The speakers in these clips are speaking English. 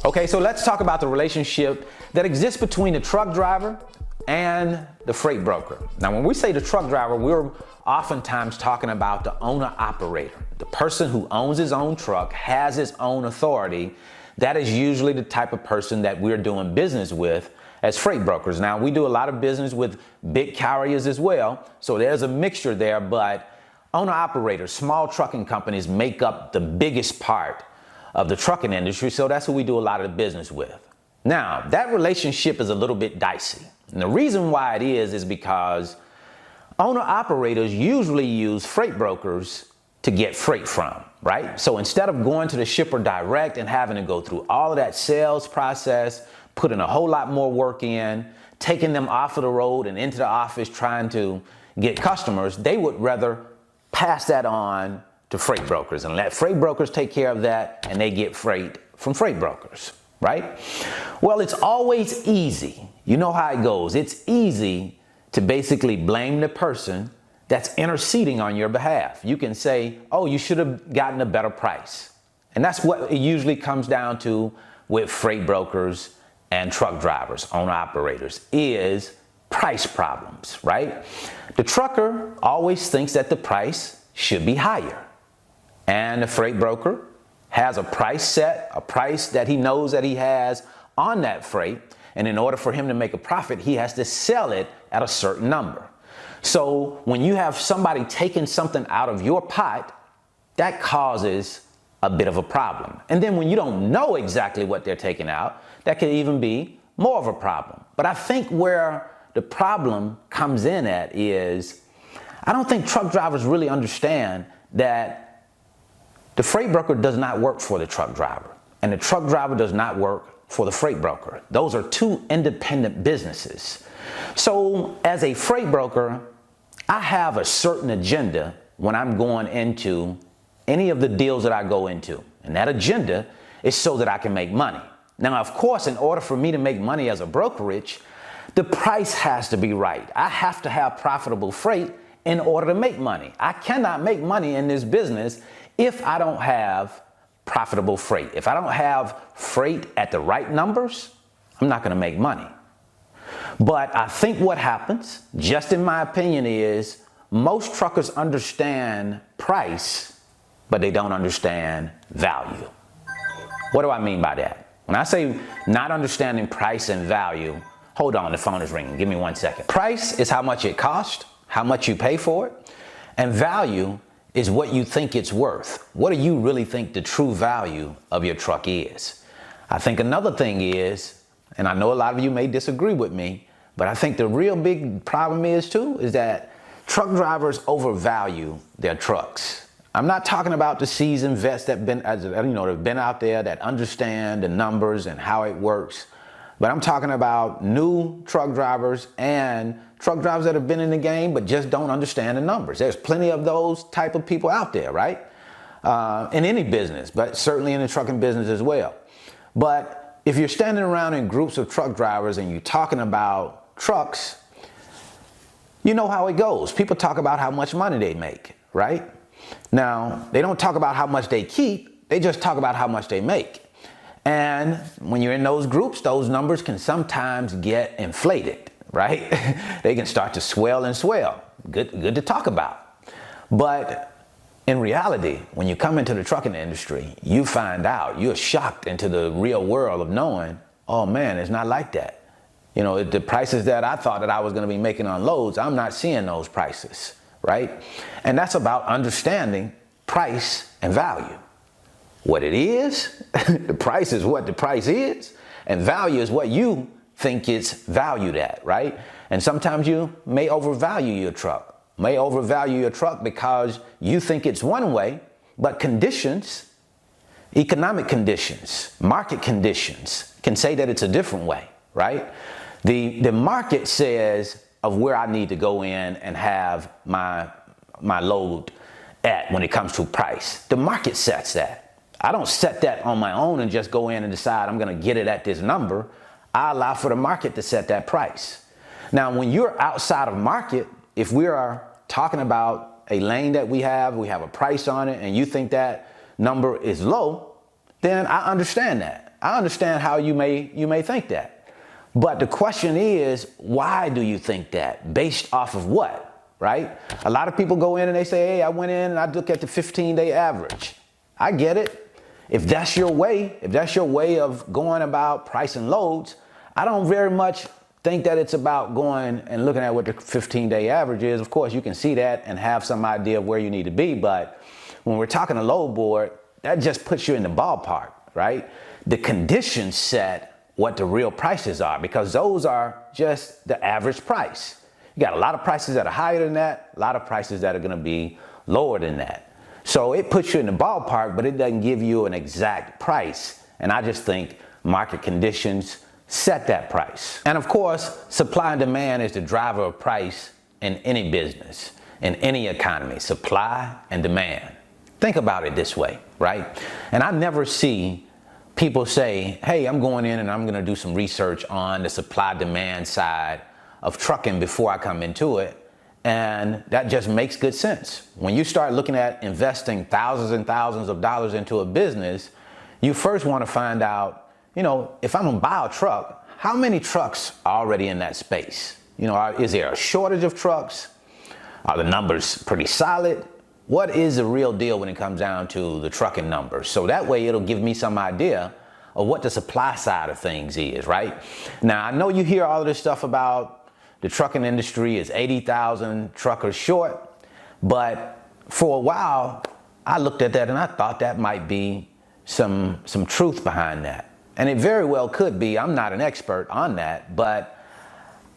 Okay, so let's talk about the relationship that exists between the truck driver and the freight broker. Now, when we say the truck driver, we're oftentimes talking about the owner-operator, the person who owns his own truck, has his own authority. That is usually the type of person that we're doing business with as freight brokers. Now, we do a lot of business with big carriers as well, so there's a mixture there, but owner-operators, small trucking companies make up the biggest part of the trucking industry, so that's who we do a lot of the business with. Now, that relationship is a little bit dicey. And the reason why it is because owner-operators usually use freight brokers to get freight from, right? So instead of going to the shipper direct and having to go through all of that sales process, putting a whole lot more work in, taking them off of the road and into the office trying to get customers, they would rather pass that on to freight brokers and let freight brokers take care of that, and they get freight from freight brokers, right? Well, it's always easy. You know how it goes. It's easy to basically blame the person that's interceding on your behalf. You can say, oh, you should have gotten a better price. And that's what it usually comes down to with freight brokers and truck drivers, owner-operators, is price problems, right? The trucker always thinks that the price should be higher. And the freight broker has a price set, a price that he knows that he has on that freight. And in order for him to make a profit, he has to sell it at a certain number. So when you have somebody taking something out of your pot, that causes a bit of a problem. And then when you don't know exactly what they're taking out, that could even be more of a problem. But I think where the problem comes in at is, I don't think truck drivers really understand that the freight broker does not work for the truck driver, and the truck driver does not work for the freight broker. Those are two independent businesses. So as a freight broker, I have a certain agenda when I'm going into any of the deals that I go into, and that agenda is so that I can make money. Now, of course, in order for me to make money as a brokerage, the price has to be right. I have to have profitable freight in order to make money. I cannot make money in this business if I don't have profitable freight. If I don't have freight at the right numbers, I'm not going to make money. But I think what happens, just in my opinion, is most truckers understand price, but they don't understand value. What do I mean by that? When I say not understanding price and value, hold on, the phone is ringing. Give me 1 second. Price is how much it costs, how much you pay for it, and value is what you think it's worth. What do you really think the true value of your truck is? I think another thing is, and I know a lot of you may disagree with me, but I think the real big problem is that truck drivers overvalue their trucks. I'm not talking about the seasoned vets that have been out there that understand the numbers and how it works. But I'm talking about new truck drivers and truck drivers that have been in the game but just don't understand the numbers. There's plenty of those type of people out there, right? In any business, but certainly in the trucking business as well. But if you're standing around in groups of truck drivers and you're talking about trucks, you know how it goes. People talk about how much money they make, right? Now, they don't talk about how much they keep. They just talk about how much they make. And when you're in those groups, those numbers can sometimes get inflated, right? They can start to swell and swell. Good to talk about. But in reality, when you come into the trucking industry, you find out, you're shocked into the real world of knowing, oh man, it's not like that. You know, the prices that I thought that I was going to be making on loads, I'm not seeing those prices, right? And that's about understanding price and value. What it is, the price is what the price is, and value is what you think it's valued at, right? And sometimes you may overvalue your truck, because you think it's one way, but conditions, economic conditions, market conditions can say that it's a different way, right? The market says of where I need to go in and have my load at when it comes to price. The market sets that. I don't set that on my own and just go in and decide I'm going to get it at this number. I allow for the market to set that price. Now, when you're outside of market, if we are talking about a lane that we have a price on it, and you think that number is low, then I understand that. I understand how you may think that. But the question is, why do you think that? Based off of what, right? A lot of people go in and they say, hey, I went in and I look at the 15-day average. I get it. If that's your way of going about pricing loads, I don't very much think that it's about going and looking at what the 15-day average is. Of course, you can see that and have some idea of where you need to be. But when we're talking a load board, that just puts you in the ballpark, right? The conditions set what the real prices are, because those are just the average price. You got a lot of prices that are higher than that, a lot of prices that are going to be lower than that. So it puts you in the ballpark, but it doesn't give you an exact price. And I just think market conditions set that price. And of course, supply and demand is the driver of price in any business, in any economy, supply and demand. Think about it this way, right? And I never see people say, hey, I'm going in and I'm going to do some research on the supply demand side of trucking before I come into it. And that just makes good sense. When you start looking at investing thousands and thousands of dollars into a business, you first want to find out, if I'm going to buy a truck, how many trucks are already in that space? Is there a shortage of trucks? Are the numbers pretty solid? What is the real deal when it comes down to the trucking numbers? So that way it'll give me some idea of what the supply side of things is, right? Now, I know you hear all of this stuff about the trucking industry is 80,000 truckers short, but for a while, I looked at that and I thought that might be some truth behind that. And it very well could be. I'm not an expert on that, but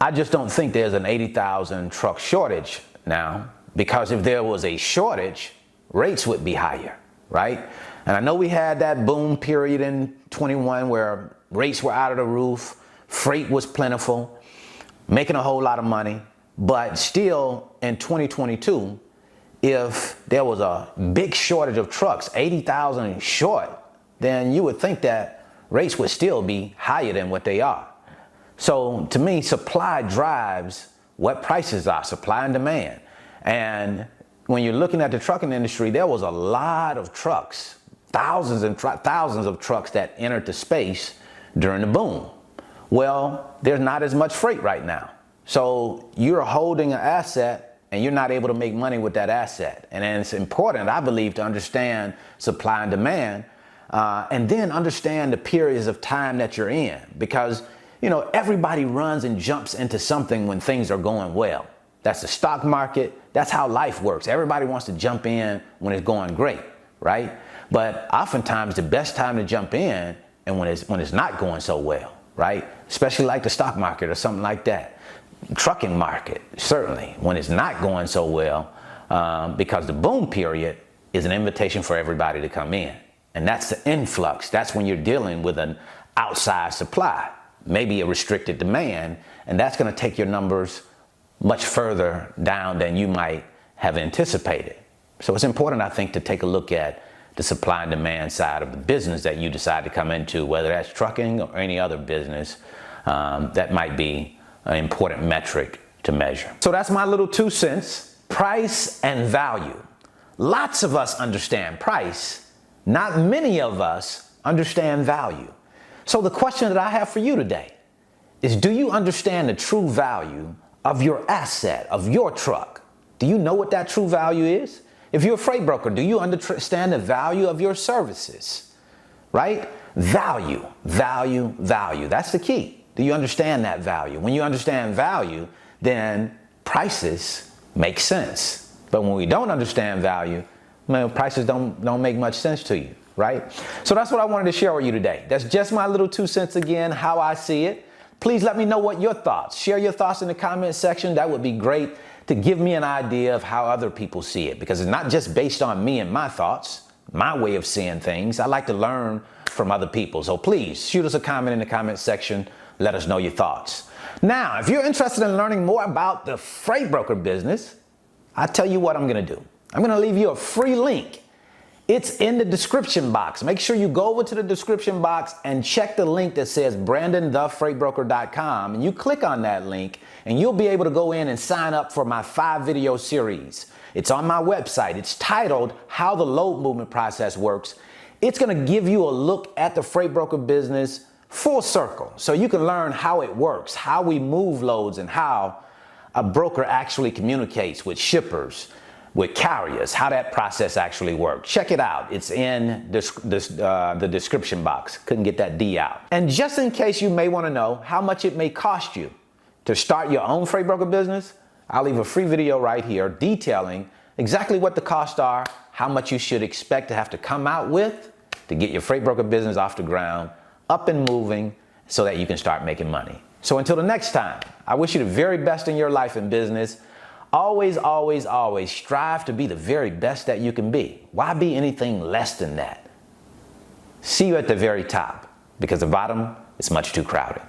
I just don't think there's an 80,000 truck shortage now, because if there was a shortage, rates would be higher, right? And I know we had that boom period in 21 where rates were out of the roof, freight was plentiful, making a whole lot of money. But still in 2022, if there was a big shortage of trucks, 80,000 short, then you would think that rates would still be higher than what they are. So to me, supply drives what prices are, supply and demand. And when you're looking at the trucking industry, there was a lot of trucks, thousands of trucks that entered the space during the boom. Well, there's not as much freight right now. So you're holding an asset and you're not able to make money with that asset. And then it's important, I believe, to understand supply and demand, and then understand the periods of time that you're in. Because, everybody runs and jumps into something when things are going well. That's the stock market. That's how life works. Everybody wants to jump in when it's going great, right? But oftentimes the best time to jump in and when it's not going so well, right? Especially like the stock market or something like that. Trucking market, certainly, when it's not going so well, because the boom period is an invitation for everybody to come in. And that's the influx. That's when you're dealing with an outsized supply, maybe a restricted demand, and that's going to take your numbers much further down than you might have anticipated. So it's important, I think, to take a look at the supply and demand side of the business that you decide to come into, whether that's trucking or any other business. That might be an important metric to measure. So that's my little 2 cents. Price and value. Lots of us understand price. Not many of us understand value. So the question that I have for you today is, do you understand the true value of your asset, of your truck? Do you know what that true value is? If you're a freight broker, do you understand the value of your services? Right? Value, value, value. That's the key. Do you understand that value? When you understand value, then prices make sense. But when we don't understand value, prices don't make much sense to you, right? So that's what I wanted to share with you today. That's just my little 2 cents again, how I see it. Please let me know what your thoughts. Share your thoughts in the comment section. That would be great to give me an idea of how other people see it, because it's not just based on me and my thoughts, my way of seeing things. I like to learn from other people. So please shoot us a comment in the comment section. Let us know your thoughts. Now, if you're interested in learning more about the freight broker business, I tell you what I'm going to do. I'm going to leave you a free link. It's in the description box. Make sure you go over to the description box and check the link that says BrandonTheFreightBroker.com, and you click on that link and you'll be able to go in and sign up for my 5-video series. It's on my website. It's titled How the Load Movement Process Works. It's going to give you a look at the freight broker business full circle, so you can learn how it works, how we move loads, and how a broker actually communicates with shippers, with carriers, how that process actually works. Check it out. It's in the description box. Couldn't get that D out. And just in case you may want to know how much it may cost you to start your own freight broker business, I'll leave a free video right here detailing exactly what the costs are, how much you should expect to have to come out with to get your freight broker business off the ground, up and moving, so that you can start making money. So until the next time, I wish you the very best in your life and business. Always, always, always strive to be the very best that you can be. Why be anything less than that? See you at the very top, because the bottom is much too crowded.